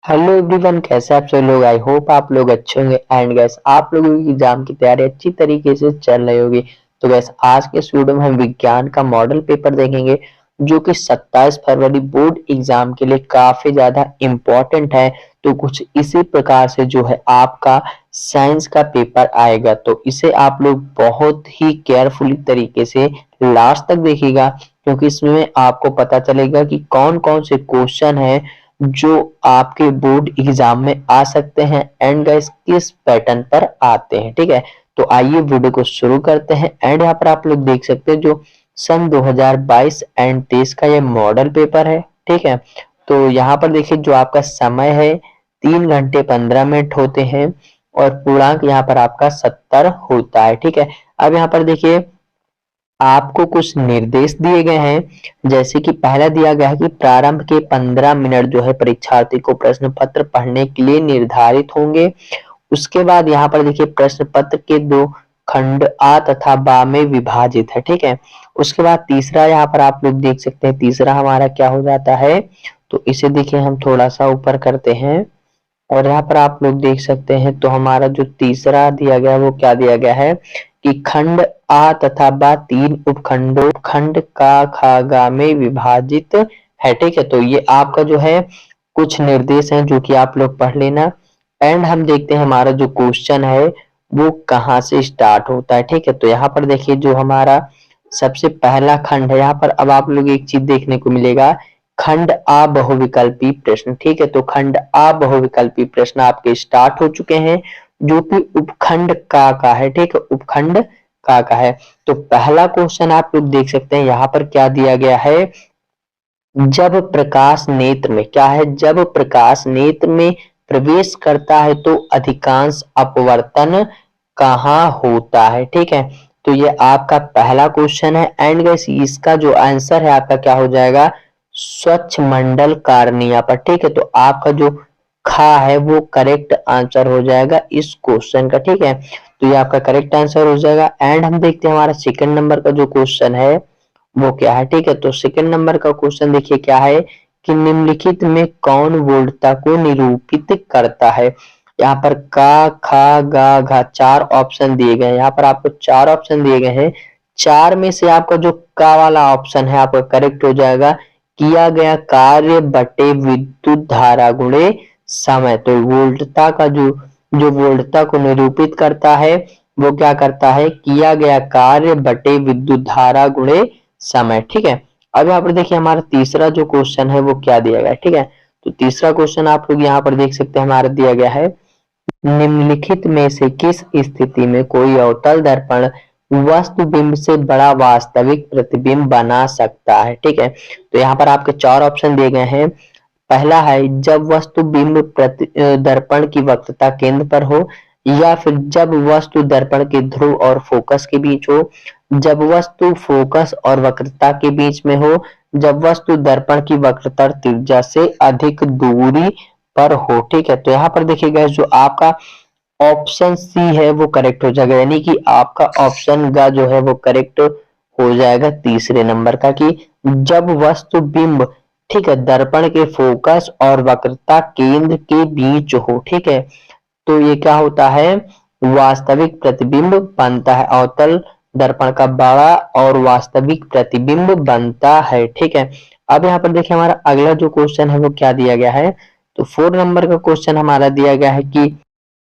Hello everyone, कैसे आप सब लोग। आई होप आप लोग अच्छे होंगे एंड गैस आप लोगों की एग्जाम की तैयारी अच्छी तरीके से चल रही होगी। तो गैस आज के इस वीडियो में हम विज्ञान का मॉडल पेपर देखेंगे जो कि 27 फरवरी बोर्ड एग्जाम के लिए काफी ज्यादा इम्पोर्टेंट है। तो कुछ इसी प्रकार से जो है आपका साइंस का पेपर आएगा, तो इसे आप लोग बहुत ही केयरफुली तरीके से लास्ट तक देखिएगा, क्योंकि इसमें आपको पता चलेगा कि कौन कौन से क्वेश्चन है जो आपके बोर्ड एग्जाम में आ सकते हैं एंड गाइस किस पैटर्न पर आते हैं। ठीक है, तो आइए वीडियो को शुरू करते हैं। एंड यहाँ पर आप लोग देख सकते हैं जो सन 2022 एंड 23 का ये मॉडल पेपर है। ठीक है, तो यहाँ पर देखिए जो आपका समय है 3 घंटे 15 मिनट होते हैं और पूर्णांक यहाँ पर आपका 70 होता है। ठीक है, अब यहाँ पर देखिए आपको कुछ निर्देश दिए गए हैं, जैसे कि पहला दिया गया है कि प्रारंभ के 15 मिनट जो है परीक्षार्थी को प्रश्न पत्र पढ़ने के लिए निर्धारित होंगे। उसके बाद यहाँ पर देखिए प्रश्न पत्र के दो खंड आ तथा बा में विभाजित है। ठीक है, उसके बाद तीसरा यहाँ पर आप लोग देख सकते हैं, तीसरा हमारा क्या हो जाता है, तो इसे देखिए हम थोड़ा सा ऊपर करते हैं और यहाँ पर आप लोग देख सकते हैं, तो हमारा जो तीसरा दिया गया है वो क्या दिया गया है कि खंड आ तथा बा तीन उपखंडों खंड का खा गा में विभाजित है। ठीक है, तो ये आपका जो है कुछ निर्देश हैं जो कि आप लोग पढ़ लेना। एंड हम देखते हैं हमारा जो क्वेश्चन है वो कहाँ से स्टार्ट होता है। ठीक है, तो यहाँ पर देखिए जो हमारा सबसे पहला खंड है, यहाँ पर अब आप लोग एक चीज देखने को मिलेगा, खंड आ बहुविकल्पी प्रश्न। ठीक है, तो खंड आ बहुविकल्पी प्रश्न आपके स्टार्ट हो चुके हैं जो कि उपखंड का है। ठीक है, उपखंड का है। तो पहला क्वेश्चन आप लोग देख सकते हैं, यहाँ पर क्या दिया गया है, जब प्रकाश नेत्र में क्या है, जब प्रकाश नेत्र में प्रवेश करता है तो अधिकांश अपवर्तन कहाँ होता है। ठीक है, तो ये आपका पहला क्वेश्चन है एंड गाइस इसका जो आंसर है आपका क्या हो जाएगा, स्वच्छ मंडल कार्निया पर। ठीक है, तो आपका जो खा है वो करेक्ट आंसर हो जाएगा इस क्वेश्चन का। ठीक है, तो ये आपका करेक्ट आंसर हो जाएगा। एंड हम देखते हैं हमारा सेकंड नंबर का जो क्वेश्चन है वो क्या है। ठीक है, तो सेकंड नंबर का क्वेश्चन देखिए क्या है कि निम्नलिखित में कौन वोल्टता को निरूपित करता है। यहाँ पर का खा गा घा चार ऑप्शन दिए गए हैं, यहाँ पर आपको चार ऑप्शन दिए गए हैं। चार में से आपका जो का वाला ऑप्शन है आपका करेक्ट हो जाएगा, किया गया कार्य बटे विद्युत धारा गुणे समय। तो वोल्टता का जो वोल्टता को निरूपित करता है वो क्या करता है, किया गया कार्य बटे विद्युत धारा गुणे समय। ठीक है, अब यहाँ पर देखिए हमारा तीसरा जो क्वेश्चन है वो क्या दिया गया है। ठीक है, तो तीसरा क्वेश्चन आप लोग यहाँ पर देख सकते हैं हमारा दिया गया है, निम्नलिखित में से किस स्थिति में कोई अवतल दर्पण वस्तु बिंब से बड़ा वास्तविक प्रतिबिंब बना सकता है। ठीक है, तो यहाँ पर आपके चार ऑप्शन दिए गए हैं। पहला है जब वस्तु बिंब दर्पण की वक्रता केंद्र पर हो, या फिर जब वस्तु दर्पण के ध्रुव और फोकस के बीच हो, जब वस्तु फोकस और वक्रता के बीच में हो, जब वस्तु दर्पण की वक्रता त्रिज्या से अधिक दूरी पर हो। ठीक है, तो यहाँ पर देखिएगा जो आपका ऑप्शन सी है वो करेक्ट हो जाएगा, यानी कि आपका ऑप्शन ग जो है वो करेक्ट हो जाएगा तीसरे नंबर का, कि जब वस्तु बिंब ठीक है दर्पण के फोकस और वक्रता केंद्र के बीच हो। ठीक है, तो ये क्या होता है, वास्तविक प्रतिबिंब बनता है, अवतल दर्पण का बड़ा और वास्तविक प्रतिबिंब बनता है। ठीक है, अब यहाँ पर देखिए हमारा अगला जो क्वेश्चन है वो क्या दिया गया है, तो 4 नंबर का क्वेश्चन हमारा दिया गया है कि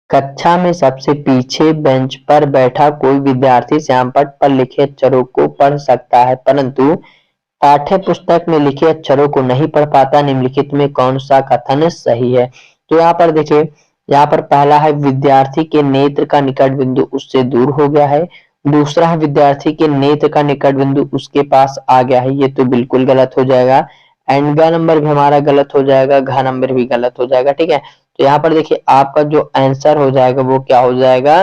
कक्षा में सबसे पीछे बेंच पर बैठा कोई विद्यार्थी श्यामपट्ट पर लिखे अक्षरों को पढ़ सकता है, परंतु पाठ्य पुस्तक में लिखे अक्षरों को नहीं पढ़ पाता। निम्नलिखित में कौन सा कथन सही है। तो यहाँ पर देखिए, यहाँ पर पहला है विद्यार्थी के नेत्र का निकट बिंदु उससे दूर हो गया है। दूसरा है विद्यार्थी के नेत्र का निकट बिंदु उसके पास आ गया है, ये तो बिल्कुल गलत हो जाएगा। एंड ग नंबर भी हमारा गलत हो जाएगा, घ नंबर भी गलत हो जाएगा। ठीक है, तो यहाँ पर देखिए आपका जो आंसर हो जाएगा वो क्या हो जाएगा,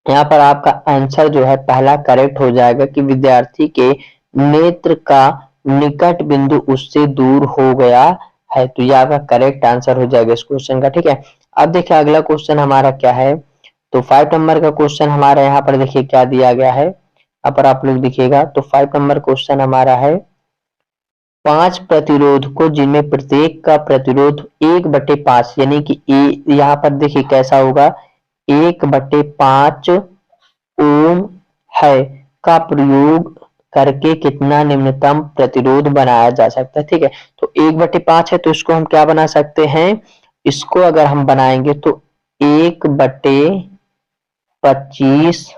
यहाँ पर आपका आंसर जो है पहला करेक्ट हो जाएगा कि विद्यार्थी के नेत्र का निकट बिंदु उससे दूर हो गया है, तो यह आपका करेक्ट आंसर हो जाएगा इस क्वेश्चन का। ठीक है, अब देखिए अगला क्वेश्चन हमारा क्या है, तो 5 नंबर का क्वेश्चन हमारा यहाँ पर देखिए क्या दिया गया है, यहाँ पर आप लोग देखिएगा, तो 5 नंबर क्वेश्चन हमारा है, 5 प्रतिरोधकों जिनमें प्रत्येक का प्रतिरोध 1/5 यानी कि यहाँ पर देखिए कैसा होगा 1/5 ओम है का प्रयोग करके कितना निम्नतम प्रतिरोध बनाया जा सकता है। ठीक है, तो 1/5 है तो इसको हम क्या बना सकते हैं, इसको अगर हम बनाएंगे तो 1/25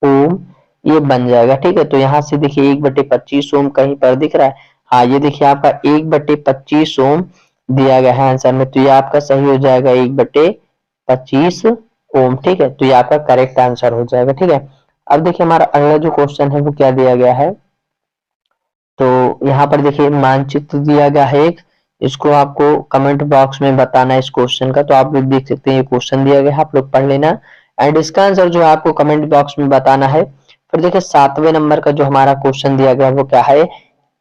ओम ये बन जाएगा। ठीक है, तो यहाँ से देखिए 1/25 ओम कहीं पर दिख रहा है, हाँ ये देखिए आपका 1/25 ओम दिया गया है आंसर में, तो ये आपका सही हो जाएगा 1/25 ओम। ठीक है, तो ये आपका करेक्ट आंसर हो जाएगा। ठीक है, अब देखिए हमारा अगला जो क्वेश्चन है वो क्या दिया गया है, तो यहाँ पर देखिए मानचित्र दिया गया है एक, इसको आपको कमेंट बॉक्स में बताना है इस क्वेश्चन का, तो आप लोग देख सकते हैं ये क्वेश्चन दिया गया है, आप लोग पढ़ लेना एंड इसका आंसर जो है आपको कमेंट बॉक्स में बताना है। फिर देखिए 7वें नंबर का जो हमारा क्वेश्चन दिया गया है वो क्या है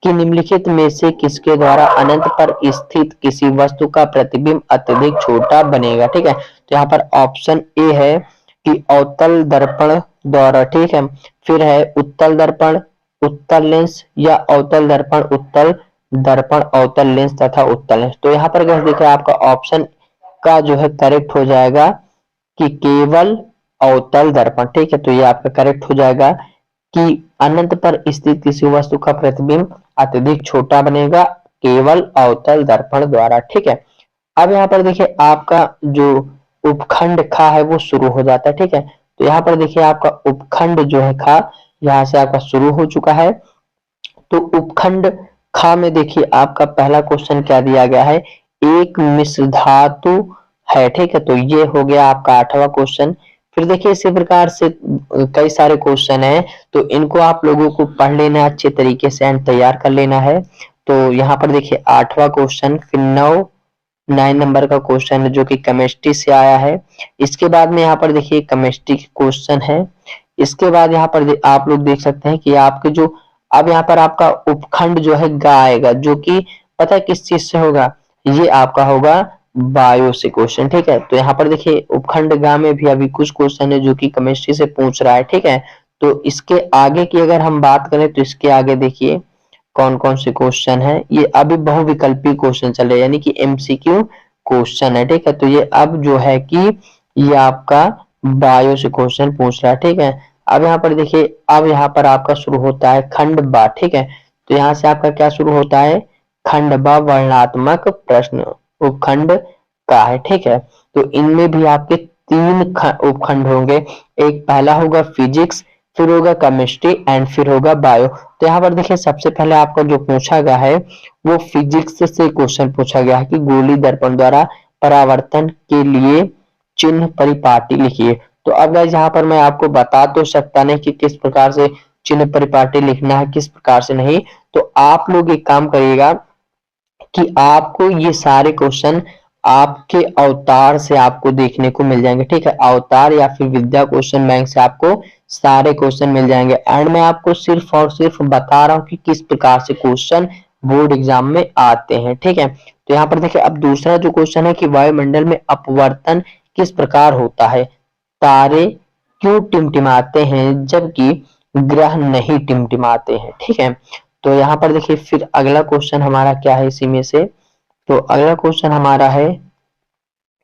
कि निम्नलिखित में से किसके द्वारा अनंत पर स्थित किसी वस्तु का प्रतिबिंब अत्यधिक छोटा बनेगा। ठीक है, तो यहाँ पर ऑप्शन ए है कि अवतल दर्पण द्वारा, ठीक है, फिर है उत्तल दर्पण, उत्तल लेंस या अवतल दर्पण, उत्तल दर्पण, अवतल लेंस तथा उत्तल लेंस। तो यहाँ पर देखिए आपका ऑप्शन का जो है करेक्ट हो जाएगा कि केवल अवतल दर्पण। ठीक है, तो ये आपका करेक्ट हो जाएगा कि अनंत पर स्थित किसी वस्तु का प्रतिबिंब अत्यधिक छोटा बनेगा केवल अवतल दर्पण द्वारा। ठीक है, अब यहाँ पर देखिए आपका जो उपखंड खा है वो शुरू हो जाता है। ठीक है, तो यहाँ पर देखिए आपका उपखंड जो है खा यहाँ से आपका शुरू हो चुका है, तो उपखंड खा में देखिए आपका पहला क्वेश्चन क्या दिया गया है, एक मिश्र धातु है। ठीक है, तो ये हो गया आपका 8वां क्वेश्चन। फिर देखिए इसी प्रकार से कई सारे क्वेश्चन हैं, तो इनको आप लोगों को पढ़ लेना है अच्छे तरीके से एंड तैयार कर लेना है। तो यहाँ पर देखिए 8वां क्वेश्चन, फिर 9 नंबर का क्वेश्चन है जो कि केमिस्ट्री से आया है। इसके बाद में यहाँ पर देखिए केमिस्ट्री के क्वेश्चन है। इसके बाद यहाँ पर आप लोग देख सकते हैं कि आपके जो अब यहाँ पर आपका उपखंड जो है गा आएगा, जो कि पता है किस चीज से होगा, ये आपका होगा बायो से क्वेश्चन। ठीक है, तो यहाँ पर देखिए उपखंड गा में भी अभी कुछ क्वेश्चन है जो कि केमिस्ट्री से पूछ रहा है। ठीक है, तो इसके आगे की अगर हम बात करें तो इसके आगे देखिए कौन कौन से क्वेश्चन है, ये अभी बहुविकल्पी क्वेश्चन चल रहे हैं यानी कि एमसीक्यू क्वेश्चन है। ठीक है, तो ये अब जो है कि ये आपका बायो से क्वेश्चन पूछ रहा है। ठीक है, अब यहाँ पर देखिए अब यहाँ पर आपका शुरू होता है खंड बा। ठीक है, तो यहाँ से आपका क्या शुरू होता है, खंड बा वर्णनात्मक प्रश्न उपखंड का है। ठीक है, तो इनमें भी आपके 3 उपखंड होंगे, एक पहला होगा फिजिक्स, फिर होगा केमिस्ट्री एंड फिर होगा बायो। तो यहाँ पर देखिए सबसे पहले आपका जो पूछा गया है वो फिजिक्स से क्वेश्चन पूछा गया है कि गोली दर्पण द्वारा परावर्तन के लिए चिन्ह परिपाटी लिखिए। तो अब गाइस यहाँ पर मैं आपको बता तो सकता नहीं कि किस प्रकार से चिन्ह परिपाटी लिखना है, किस प्रकार से नहीं, तो आप लोग एक काम करिएगा कि आपको ये सारे क्वेश्चन आपके अवतार से आपको देखने को मिल जाएंगे। ठीक है, अवतार या फिर विद्या क्वेश्चन बैंक से आपको सारे क्वेश्चन मिल जाएंगे एंड मैं आपको सिर्फ और सिर्फ बता रहा हूँ कि किस प्रकार से क्वेश्चन बोर्ड एग्जाम में आते हैं। ठीक है, तो यहाँ पर देखिए अब दूसरा जो क्वेश्चन है कि वायुमंडल में अपवर्तन किस प्रकार होता है, तारे क्यों टिमटिमाते हैं जबकि ग्रह नहीं टिमटिमाते हैं। ठीक है, तो यहाँ पर देखिए फिर अगला क्वेश्चन हमारा क्या है इसी में से, तो अगला क्वेश्चन हमारा है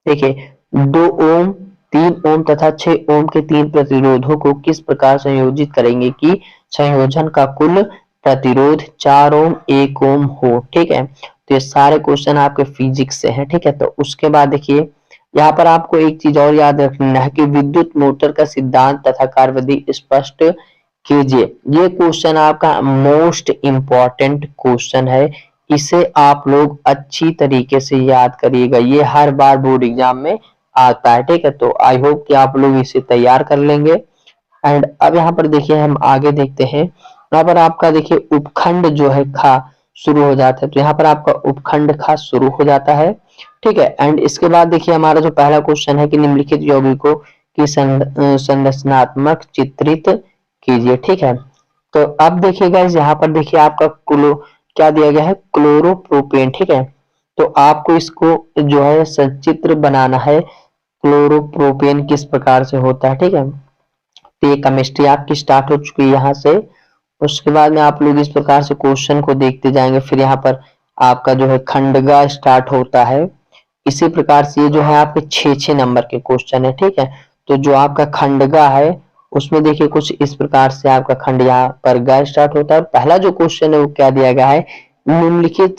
देखिए 2 ओम 3 ओम तथा 6 ओम के 3 प्रतिरोधों को किस प्रकार संयोजित करेंगे कि संयोजन का कुल प्रतिरोध 4 ओम 1 ओम हो। ठीक है, तो ये सारे क्वेश्चन आपके फिजिक्स से हैं। ठीक है, तो उसके बाद देखिए यहाँ पर आपको एक चीज और याद रखना है कि विद्युत मोटर का सिद्धांत तथा कार्यविधि स्पष्ट कीजिए। ये क्वेश्चन आपका मोस्ट इम्पॉर्टेंट क्वेश्चन है, इसे आप लोग अच्छी तरीके से याद करिएगा, ये हर बार बोर्ड एग्जाम में आता है। ठीक है, तो आई होप कि आप लोग इसे तैयार कर लेंगे एंड अब यहाँ पर देखिए हम आगे देखते हैं। यहाँ पर आपका देखिए उपखंड जो है खा शुरू हो जाता है, तो यहाँ पर आपका उपखंड खा शुरू हो जाता है। ठीक है, एंड इसके बाद देखिए हमारा जो पहला क्वेश्चन है कि निम्नलिखित यौगिकों की संरचनात्मक चित्रित कीजिए। ठीक है, तो अब देखिएगा यहाँ पर देखिए आपका क्या दिया गया है, क्लोरोप्रोपेन। ठीक है, तो आपको इसको जो है सचित्र बनाना है, क्लोरोप्रोपेन किस प्रकार से होता है। ठीक है, तो ये केमिस्ट्री आपकी स्टार्ट हो चुकी है यहाँ से। उसके बाद में आप लोग इस प्रकार से क्वेश्चन को देखते जाएंगे। फिर यहाँ पर आपका जो है खंडगा स्टार्ट होता है। इसी प्रकार से ये जो है आपके 6 नंबर के क्वेश्चन है, ठीक है। तो जो आपका खंडगा है उसमें देखिए कुछ इस प्रकार से आपका खंड यहाँ पर गा स्टार्ट होता है। पहला जो क्वेश्चन है वो क्या दिया गया है, निम्नलिखित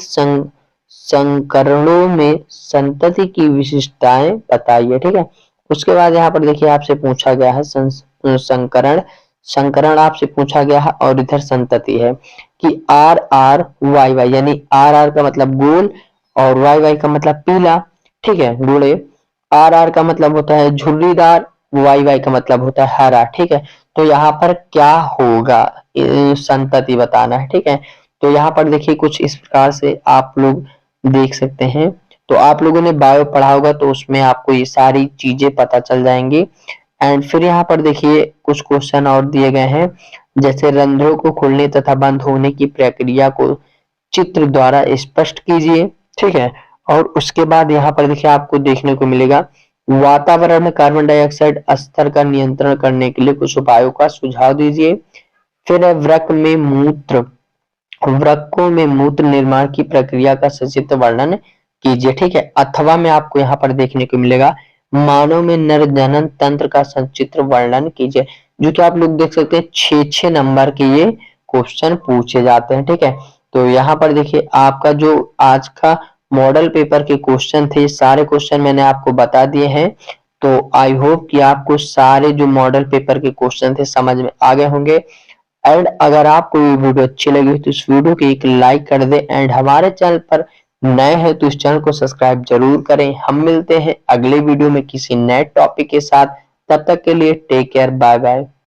संकरणों में संतति की विशिष्टताएं बताइए, ठीक है। उसके बाद यहाँ पर देखिए आपसे पूछा गया है संकरण, संकरण आपसे पूछा गया है और इधर संतति है कि आर आर वाई वाई, यानी आर आर का मतलब गोल और वाई वाई का मतलब पीला, ठीक है, गुड़े। आर आर का मतलब होता है झुर्रीदार, वाई वाई का मतलब होता है हरा, ठीक है। तो यहाँ पर क्या होगा, संतति बताना है, ठीक है। तो यहाँ पर देखिए कुछ इस प्रकार से आप लोग देख सकते हैं। तो आप लोगों ने बायो पढ़ा होगा तो उसमें आपको ये सारी चीजें पता चल जाएंगी। एंड फिर यहाँ पर देखिए कुछ क्वेश्चन और दिए गए हैं, जैसे रंध्रों को खोलने तथा बंद होने की प्रक्रिया को चित्र द्वारा स्पष्ट कीजिए, ठीक है। और उसके बाद यहाँ पर देखिए आपको देखने को मिलेगा वातावरण में कार्बन डाइऑक्साइड स्तर का नियंत्रण करने के लिए कुछ उपायों का सुझाव दीजिए। फिर है वृक्कों में मूत्र निर्माण की प्रक्रिया का सचित्र वर्णन कीजिए, ठीक है। अथवा में आपको यहाँ पर देखने को मिलेगा मानव में नर जनन तंत्र का सचित्र वर्णन कीजिए, जो कि आप लोग देख सकते हैं 6 नंबर के ये क्वेश्चन पूछे जाते हैं, ठीक है। तो यहाँ पर देखिए आपका जो आज का मॉडल पेपर के क्वेश्चन थे, सारे क्वेश्चन मैंने आपको बता दिए हैं। तो आई होप कि आपको सारे जो मॉडल पेपर के क्वेश्चन थे समझ में आ गए होंगे। एंड अगर आपको ये वीडियो अच्छी लगी तो इस वीडियो को एक लाइक कर दे। एंड हमारे चैनल पर नए हैं तो इस चैनल को सब्सक्राइब जरूर करें। हम मिलते हैं अगले वीडियो में किसी नए टॉपिक के साथ। तब तक के लिए टेक केयर, बाय बाय।